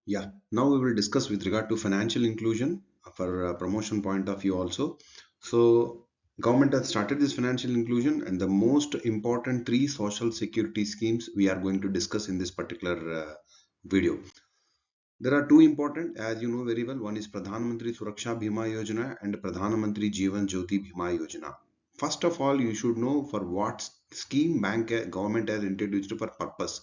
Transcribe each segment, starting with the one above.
Yeah, now we will discuss with regard to financial inclusion for promotion point of view also. So, government has started this financial inclusion, and the most important three social security schemes we are going to discuss in this particular video. There are two important, as you know very well. One is Pradhan Mantri Suraksha Bima Yojana and Pradhan Mantri Jeevan Jyoti Bima Yojana. First of all, you should know for what scheme government has introduced for purpose.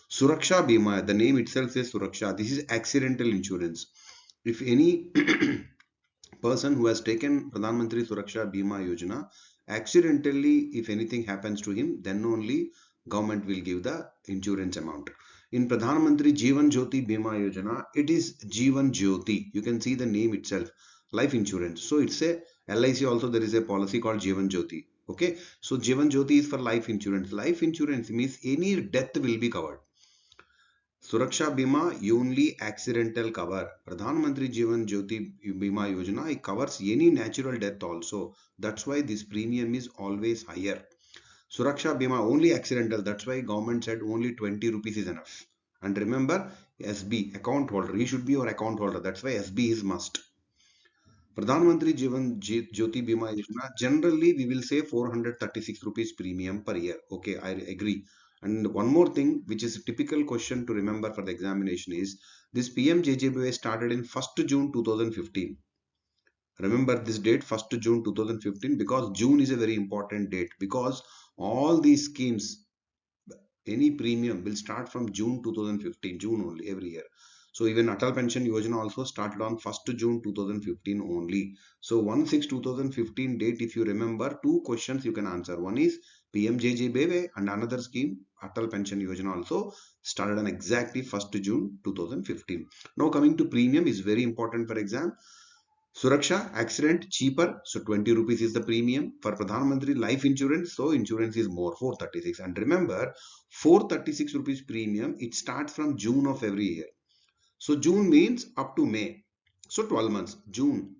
Suraksha Bima, the name itself says Suraksha. This is accidental insurance. If any person who has taken Pradhan Mantri Suraksha Bima Yojana, accidentally, if anything happens to him, then only government will give the insurance amount. In Pradhan Mantri Jeevan Jyoti Bima Yojana, it is Jeevan Jyoti. You can see the name itself, life insurance. So it's a LIC also, there is a policy called Jeevan Jyoti. Okay, so Jeevan Jyoti is for life insurance. Life insurance means any death will be covered. Suraksha Bima only accidental cover. Pradhan Mantri Jeevan Jyoti Bima Yojana it covers any natural death also. That's why this premium is always higher. Suraksha Bima only accidental. That's why government said only 20 rupees is enough. And remember SB account holder. You should be your account holder. That's why SB is must. Pradhan Mantri Jeevan Jyoti Bima Yojana, generally we will say 436 rupees premium per year. Okay, I agree. And one more thing, which is a typical question to remember for the examination is this PMJJBY started in 1st June 2015. Remember this date, 1st June 2015, because June is a very important date because all these schemes any premium will start from June 2015, June only every year. So even Atal Pension Yojana also started on 1st June 2015 only. So 1/6/2015 date, if you remember, two questions you can answer. One is PMJJBY and another scheme, Atal Pension Yojana also started on exactly 1st June 2015. Now coming to premium is very important for exam. Suraksha accident cheaper, so 20 rupees is the premium. For Pradhan Mantri life insurance, so insurance is more 436. And remember, 436 rupees premium, it starts from June of every year. So June means up to May. So 12 months, June.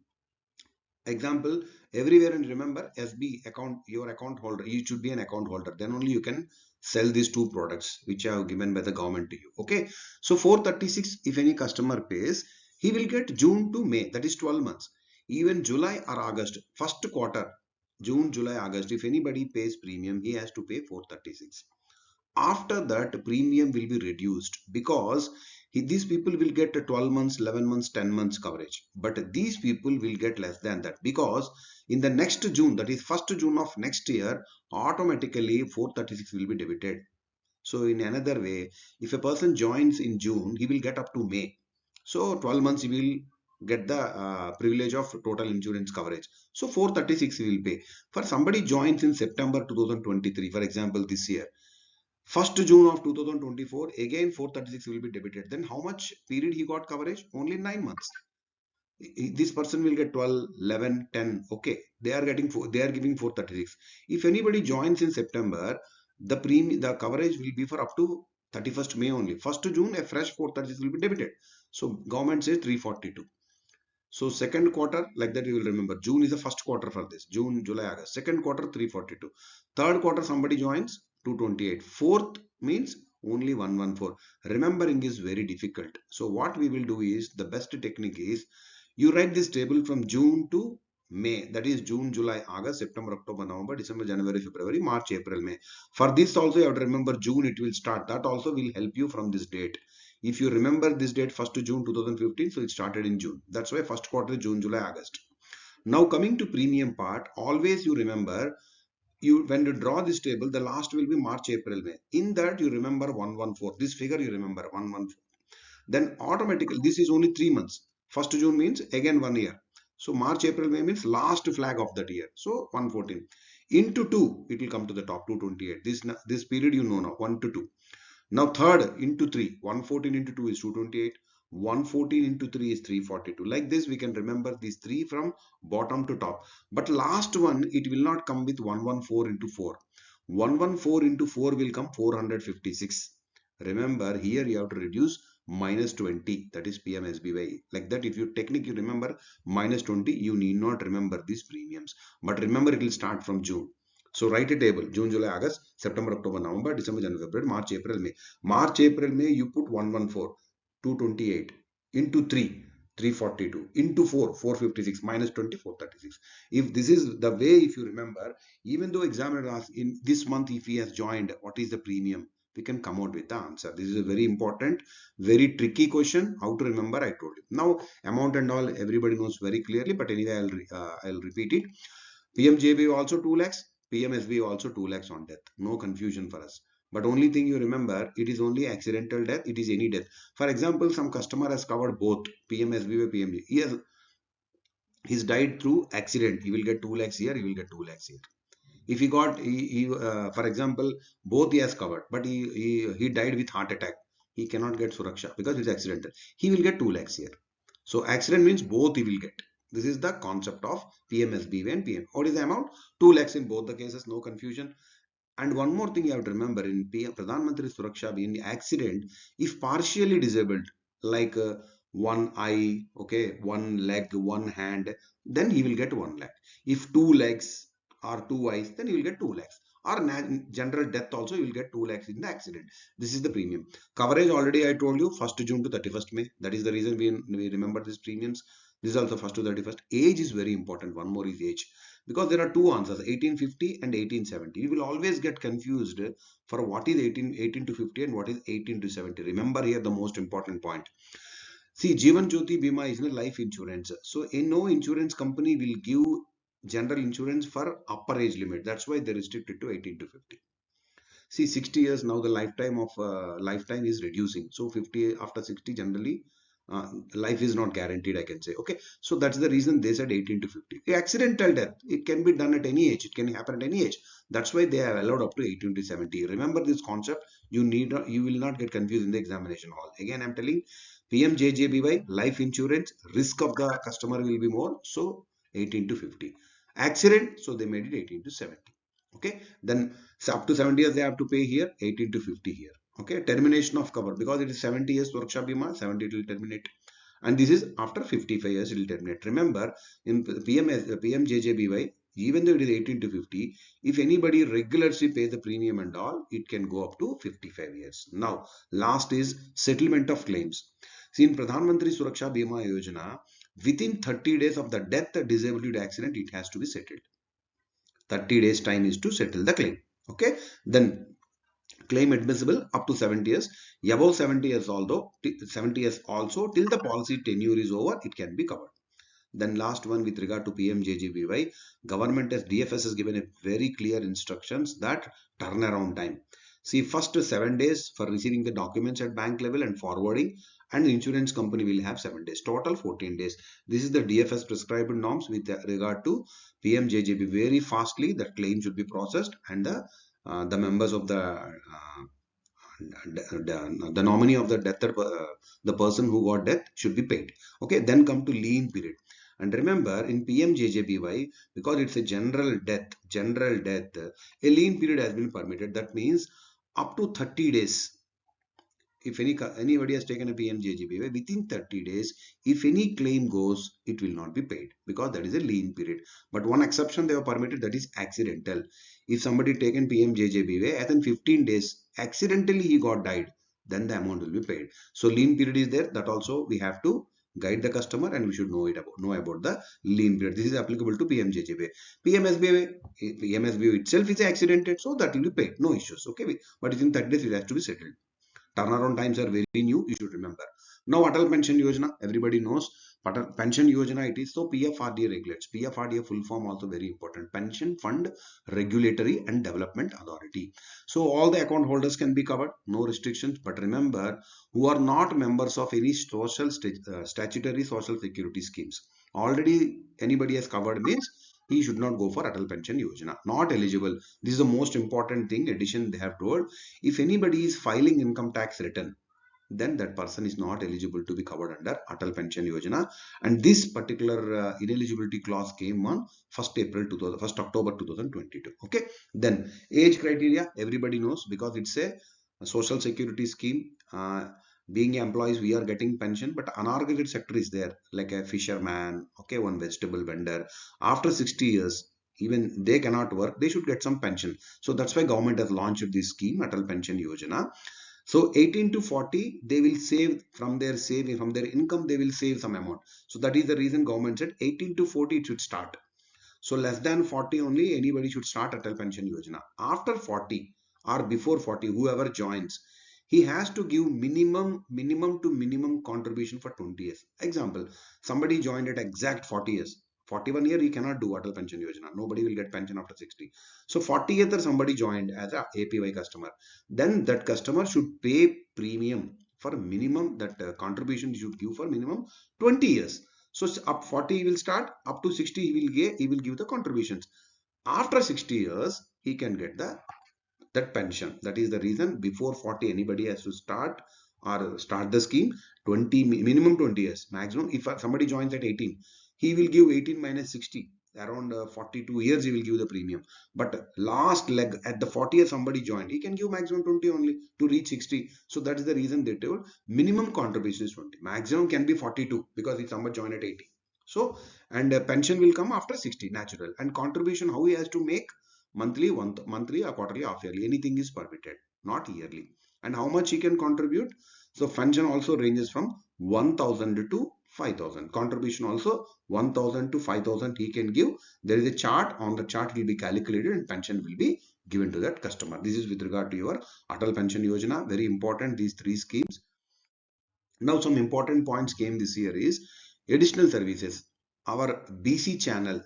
Example, everywhere and remember SB account, your account holder, you should be an account holder. Then only you can sell these two products which are given by the government to you. Okay. So 436, if any customer pays, he will get June to May, that is 12 months. Even July or August, first quarter, June, July, August, if anybody pays premium, he has to pay 436. After that premium will be reduced because these people will get a 12 months 11 months 10 months coverage, but these people will get less than that because in the next June, that is 1st June of next year, automatically 436 will be debited. So in another way, if a person joins in June, he will get up to May. So 12 months he will get the privilege of total insurance coverage. So 436 he will pay. For somebody joins in September 2023, for example, this year, 1st June of 2024, again 436 will be debited. Then how much period he got coverage? Only 9 months. This person will get 12, 11, 10. Okay, they are getting they are giving 436. If anybody joins in September, the coverage will be for up to 31st May only. 1st June, a fresh 436 will be debited. So government says 342. So second quarter, like that you will remember. June is the first quarter for this. June, July, August. Second quarter, 342. Third quarter, somebody joins, 228. Fourth means only 114. Remembering is very difficult. So what we will do is, the best technique is, you write this table from June to May. That is June, July, August, September, October, November, December, January, February, March, April, May. For this also you have to remember June it will start. That also will help you from this date. If you remember this date, 1st June 2015, so it started in June. That's why first quarter, June, July, August. Now coming to premium part, always you remember, you when you draw this table, the last will be March, April, May. In that you remember 114. This figure you remember 114. Then automatically, this is only 3 months. 1st June means again 1 year. So March, April, May means last flag of that year. So 114. Into 2, it will come to the top, 228. This period you know now, 1 to 2. Now third into 3, 114 into 2 is 228, 114 into 3 is 342. Like this we can remember these three from bottom to top. But last one, it will not come with 114 into 4. 114 into 4 will come 456. Remember here you have to reduce minus 20, that is PMSBY. Like that, if you technique you remember minus 20, you need not remember these premiums. But remember it will start from June. So write a table, June, July, August, September, October, November, December, January, February, March, April, May. March, April, May, you put 114, 228. into 3, 342, into 4, 456, minus 20, 436. If this is the way, if you remember, even though examiner asks in this month if he has joined, what is the premium, we can come out with the answer. This is a very important, very tricky question. How to remember, I told you. Now amount and all everybody knows very clearly, but anyway I'll repeat it. PMJB also 2 lakhs, PMSB also 2 lakhs on death. No confusion for us. But only thing you remember, it is only accidental death, it is any death. For example, some customer has covered both PMSB by PMJ. He's died through accident. He will get 2 lakhs here, he will get 2 lakhs here. If he got, for example, both he has covered, but he died with heart attack. He cannot get Suraksha because it's accidental. He will get 2 lakhs here. So accident means both he will get. This is the concept of PMSBY and PM. What is the amount? 2 lakhs in both the cases, no confusion. And one more thing you have to remember, in Pradhan Mantri Suraksha in accident, if partially disabled, like one eye, okay, one leg, one hand, then he will get 1 lakh. If 2 legs or 2 eyes, then he will get 2 lakhs. Or general death also, you will get 2 lakhs in the accident. This is the premium. Coverage already I told you, 1st June to 31st May. That is the reason we remember these premiums. This is also 1st to 31st. Age is very important. One more is age. Because there are two answers, 1850 and 1870. You will always get confused for what is 18 to 50 and what is 18 to 70. Remember here the most important point. See, Jeevan Jyoti Bima is a life insurance. So, no insurance company will give general insurance for upper age limit. That's why they restrict it to 18 to 50. See, 60 years now, the lifetime is reducing. So 50 after 60 generally, life is not guaranteed, I can say. Okay, so that's the reason they said 18 to 50. The accidental death, it can be done at any age. It can happen at any age. That's why they have allowed up to 18 to 70. Remember this concept. You will not get confused in the examination hall. Again, I'm telling PMJJBY, life insurance, risk of the customer will be more. So 18 to 50. Accident, so they made it 18 to 70. Okay, then so up to 70 years they have to pay here, 18 to 50 here. Okay, termination of cover, because it is 70 years Suraksha Bima, 70 it will terminate. And this is after 55 years it will terminate. Remember, in PMJJBY, even though it is 18 to 50, if anybody regularly pays the premium and all, it can go up to 55 years. Now, last is settlement of claims. See, in Pradhan Mantri Suraksha Bima Yojana, within 30 days of the death, disability, accident, it has to be settled. 30 days time is to settle the claim. Okay, then claim admissible up to 70 years. Above 70 years, although 70 years also, till the policy tenure is over, it can be covered. Then last one with regard to PMJJBY, government as DFS has given a very clear instructions that turnaround time. See, first 7 days for receiving the documents at bank level and forwarding, and the insurance company will have 7 days. Total 14 days. This is the DFS prescribed norms with regard to PMJJB. Very fastly, the claim should be processed, and the members of the nominee of the death, the person who got death should be paid. Okay, then come to lien period. And remember, in PMJJBY, because it's a general death, a lien period has been permitted. That means up to 30 days. If anybody has taken a PMJJBY, within 30 days, if any claim goes, it will not be paid because that is a lien period. But one exception they have permitted, that is accidental. If somebody taken PMJJBY, within 15 days, accidentally he got died, then the amount will be paid. So lien period is there. That also we have to guide the customer, and we should know about the lien period. This is applicable to PMJJBY. PMSBY itself is accidental, so that will be paid. No issues. Okay, but within 30 days it has to be settled. Turnaround times are very new, you should remember. Now, Atal Pension Yojana, everybody knows. Pension Yojana, it is so PFRDA regulates. PFRDA full form also very important. Pension Fund Regulatory and Development Authority. So all the account holders can be covered, no restrictions. But remember, who are not members of any statutory social security schemes. Already anybody has covered means he should not go for Atal Pension Yojana. Not eligible. This is the most important thing. Addition they have told. If anybody is filing income tax return, then that person is not eligible to be covered under Atal Pension Yojana. And this particular ineligibility clause came on 1st October 2022. Okay. Then age criteria, everybody knows because it's a social security scheme. Being employees, we are getting pension, but unorganized sector is there, like a fisherman, okay, one vegetable vendor. After 60 years, even they cannot work, they should get some pension. So that's why government has launched this scheme, Atal Pension Yojana. So 18 to 40, they will save from their saving, from their income, they will save some amount. So that is the reason government said 18 to 40 it should start. So less than 40 only anybody should start Atal Pension Yojana. After 40 or before 40, whoever joins, he has to give minimum to minimum contribution for 20 years. Example, somebody joined at exact 40 years. 41 year he cannot do Atal Pension Yojana. Nobody will get pension after 60. So 40th year somebody joined as a APY customer. Then that customer should pay premium for minimum, that contribution he should give for minimum 20 years. So up 40 he will start, up to 60 he will give the contributions. After 60 years he can get that pension. That is the reason before 40 anybody has to start the scheme. 20 minimum 20 years maximum. If somebody joins at 18, he will give 18 minus 60, around 42 years he will give the premium. But last leg at the 40 years somebody joined, he can give maximum 20 only to reach 60. So that is the reason they told minimum contribution is 20, maximum can be 42 because if somebody joined at 80. So and pension will come after 60 natural, and contribution how he has to make monthly, monthly or quarterly, half yearly, anything is permitted, not yearly. And how much he can contribute? So pension also ranges from 1000 to 5000. Contribution also 1000 to 5000 he can give. There is a chart, on the chart will be calculated and pension will be given to that customer. This is with regard to your Atal Pension Yojana. Very important, these three schemes. Now some important points came this year is additional services. Our BC channel,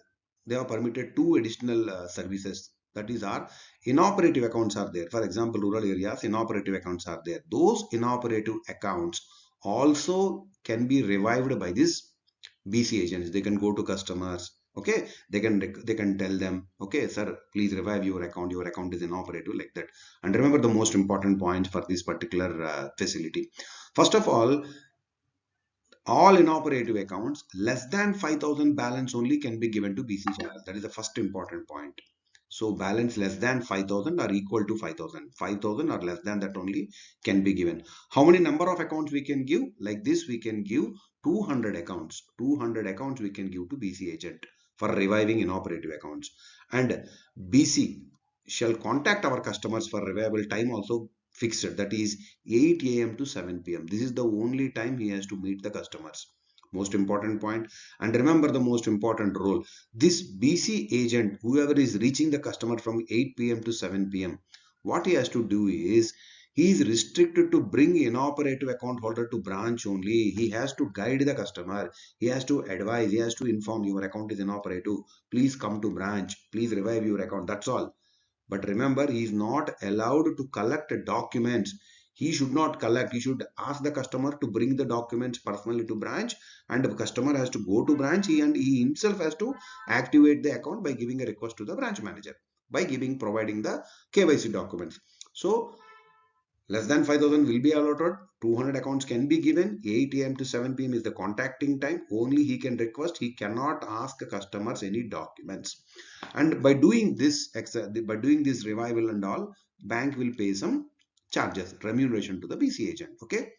they have permitted two additional services. That is our inoperative accounts are there. For example, rural areas, inoperative accounts are there. Those inoperative accounts also can be revived by this BC agents. They can go to customers. Okay, they can tell them, okay, sir, please revive your account. Your account is inoperative, like that. And remember the most important points for this particular facility. First of all inoperative accounts less than 5000 balance only can be given to BC channel. That is the first important point. So balance less than 5000 or equal to 5000. 5000 or less than that only can be given. How many number of accounts we can give? Like this, we can give 200 accounts. 200 accounts we can give to BC agent for reviving inoperative accounts. And BC shall contact our customers for revival time also fixed, that is 8 a.m. to 7 p.m. This is the only time he has to meet the customers. Most important point. And remember the most important role. This BC agent, whoever is reaching the customer from 8 p.m. to 7 p.m., what he has to do is he is restricted to bring inoperative account holder to branch only. He has to guide the customer. He has to advise. He has to inform your account is inoperative. Please come to branch. Please revive your account. That's all. But remember, he is not allowed to collect documents. He should not collect. He should ask the customer to bring the documents personally to branch, and the customer has to go to branch. He himself has to activate the account by giving a request to the branch manager, by providing the KYC documents. So less than 5000 will be allotted. 200 accounts can be given. 8 a.m. to 7 p.m. is the contacting time. Only he can request. He cannot ask customers any documents. And by doing this revival and all, bank will pay some charges, remuneration to the BC agent. Okay.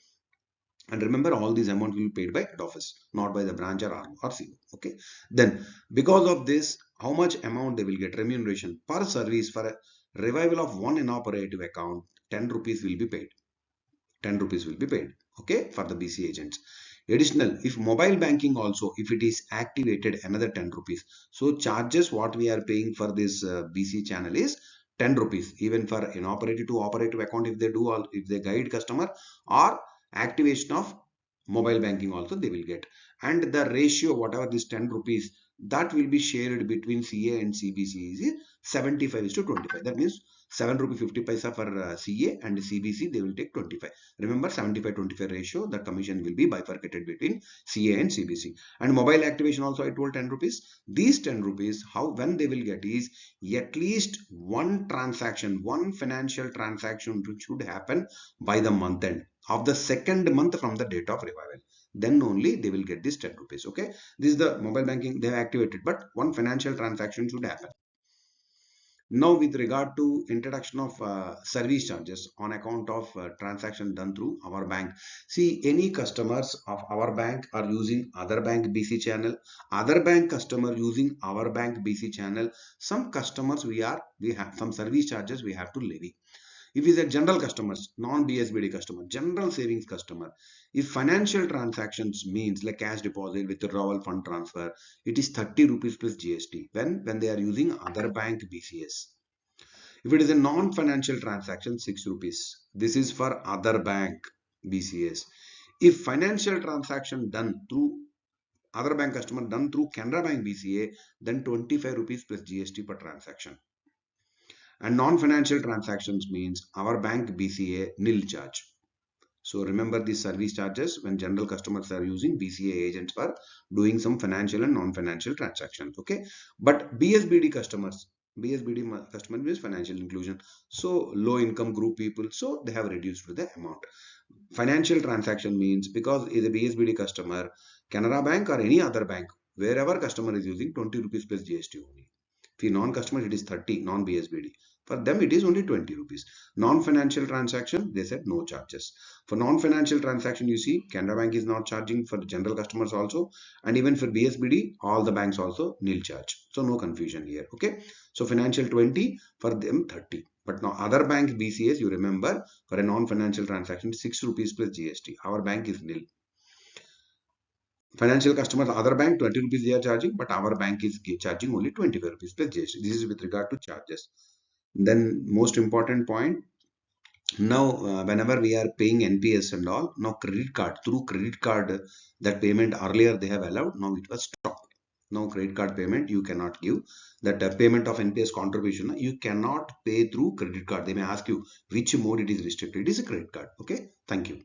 And remember, all these amount will be paid by head office, not by the branch or CO. Okay. Then because of this, how much amount they will get remuneration per service for a revival of one inoperative account? 10 rupees will be paid. 10 rupees will be paid. Okay, for the BC agents. Additional, if mobile banking also, if it is activated, another 10 rupees. So charges what we are paying for this BC channel is 10 rupees. Even for inoperative to operative account, if they do all, if they guide customer, or activation of mobile banking also they will get. And the ratio, whatever this 10 rupees, that will be shared between CA and CBC is 75 is to 25. That means 7 rupee 50 paisa for CA, and CBC they will take 25. Remember 75-25 ratio, the commission will be bifurcated between CA and CBC. And mobile activation also I told 10 rupees. These 10 rupees, how when they will get is at least one transaction, one financial transaction should happen by the month end of the second month from the date of revival. Then only they will get this 10 rupees. Okay. This is the mobile banking they have activated, but one financial transaction should happen. Now, with regard to introduction of service charges on account of transaction done through our bank. See, any customers of our bank are using other bank BC channel, other bank customer using our bank BC channel. Some customers we have some service charges we have to levy. If is a general customers, non-BSBD customer, general savings customer, if financial transactions means like cash deposit, withdrawal, fund transfer, it is 30 rupees plus GST when they are using other bank BCS. If it is a non-financial transaction, 6 rupees. This is for other bank BCS. If financial transaction done through other bank customer done through Canara Bank BCA, then 25 rupees plus GST per transaction. And non-financial transactions means our bank BCA nil charge. So remember these service charges when general customers are using BCA agents for doing some financial and non-financial transactions. Okay, but BSBD customers, BSBD customer means financial inclusion. So low income group people, so they have reduced the amount. Financial transaction means because is a BSBD customer, Canara Bank or any other bank, wherever customer is using 20 rupees plus GST only. For non-customer, it is 30, non-BSBD. For them, it is only 20 rupees. Non-financial transaction, they said no charges. For non-financial transaction, you see, Canara Bank is not charging for general customers also. And even for BSBD, all the banks also nil charge. So no confusion here. Okay. So financial 20, for them 30. But now other bank BCS, you remember, for a non-financial transaction, 6 rupees plus GST. Our bank is nil. Financial customers, other bank 20 rupees they are charging, but our bank is charging only 25 rupees plus GST. This is with regard to charges. Then most important point, now whenever we are paying NPS and all, now credit card, through credit card, that payment earlier they have allowed, now it was stopped. Now credit card payment you cannot give. That payment of NPS contribution you cannot pay through credit card. They may ask you which mode it is restricted. It is a credit card. Okay, thank you.